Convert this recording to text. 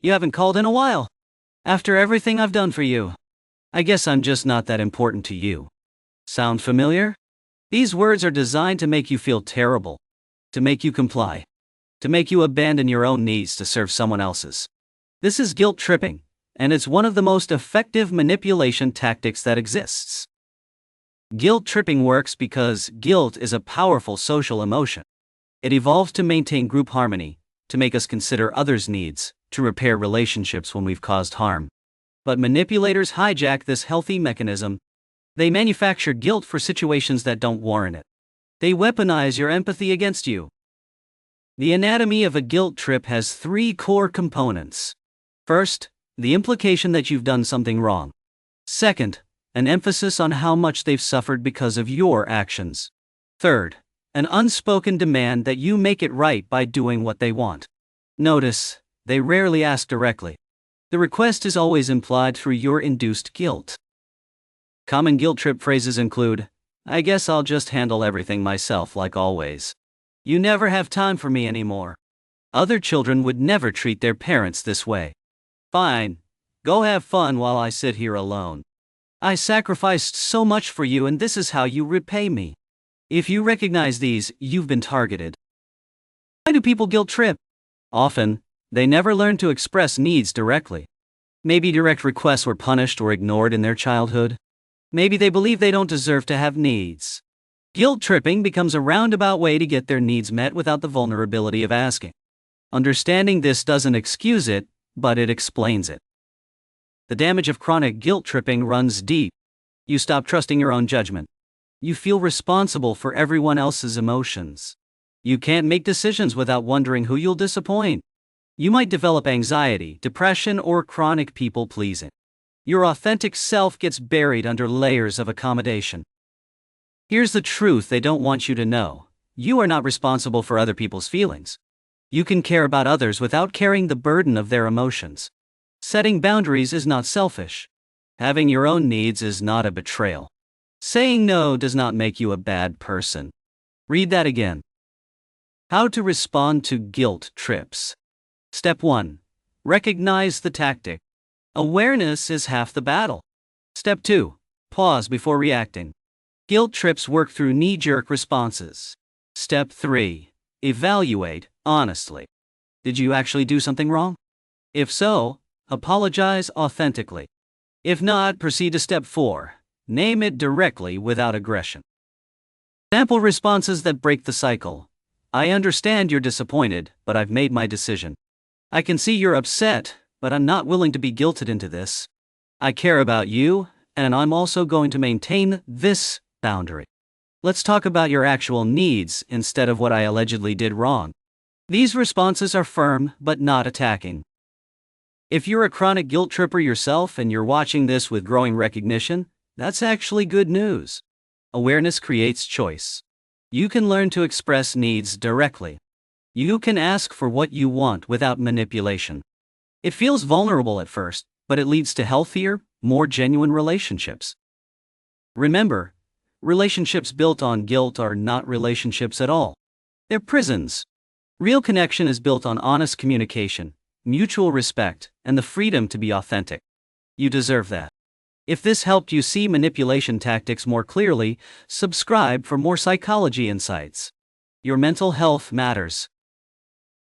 You haven't called in a while. After everything I've done for you, I guess I'm just not that important to you. Sound familiar? These words are designed to make you feel terrible, to make you comply, to make you abandon your own needs to serve someone else's. This is guilt tripping, and it's one of the most effective manipulation tactics that exists. Guilt tripping works because guilt is a powerful social emotion. It evolves to maintain group harmony, to make us consider others' needs, to repair relationships when we've caused harm. But manipulators hijack this healthy mechanism. They manufacture guilt for situations that don't warrant it. They weaponize your empathy against you. The anatomy of a guilt trip has 3 core components. First, the implication that you've done something wrong. Second, an emphasis on how much they've suffered because of your actions. Third, an unspoken demand that you make it right by doing what they want. Notice, they rarely ask directly. The request is always implied through your induced guilt. Common guilt trip phrases include, "I guess I'll just handle everything myself like always. You never have time for me anymore. Other children would never treat their parents this way. Fine, go have fun while I sit here alone. I sacrificed so much for you and this is how you repay me." If you recognize these, you've been targeted. Why do people guilt trip? Often, they never learn to express needs directly. Maybe direct requests were punished or ignored in their childhood. Maybe they believe they don't deserve to have needs. Guilt tripping becomes a roundabout way to get their needs met without the vulnerability of asking. Understanding this doesn't excuse it, but it explains it. The damage of chronic guilt tripping runs deep. You stop trusting your own judgment. You feel responsible for everyone else's emotions. You can't make decisions without wondering who you'll disappoint. You might develop anxiety, depression, or chronic people-pleasing. Your authentic self gets buried under layers of accommodation. Here's the truth they don't want you to know. You are not responsible for other people's feelings. You can care about others without carrying the burden of their emotions. Setting boundaries is not selfish. Having your own needs is not a betrayal. Saying no does not make you a bad person. Read that again. How to respond to guilt trips. Step 1. Recognize the tactic. Awareness is half the battle. Step 2. Pause before reacting. Guilt trips work through knee-jerk responses. Step 3. Evaluate honestly. Did you actually do something wrong? If so, apologize authentically. If not, proceed to step 4. Name it directly without aggression. Sample responses that break the cycle. I understand you're disappointed, but I've made my decision. I can see you're upset, but I'm not willing to be guilted into this. I care about you, and I'm also going to maintain this boundary. Let's talk about your actual needs instead of what I allegedly did wrong. These responses are firm, but not attacking. If you're a chronic guilt tripper yourself and you're watching this with growing recognition, that's actually good news. Awareness creates choice. You can learn to express needs directly. You can ask for what you want without manipulation. It feels vulnerable at first, but it leads to healthier, more genuine relationships. Remember, relationships built on guilt are not relationships at all. They're prisons. Real connection is built on honest communication, mutual respect, and the freedom to be authentic. You deserve that. If this helped you see manipulation tactics more clearly, subscribe for more psychology insights. Your mental health matters.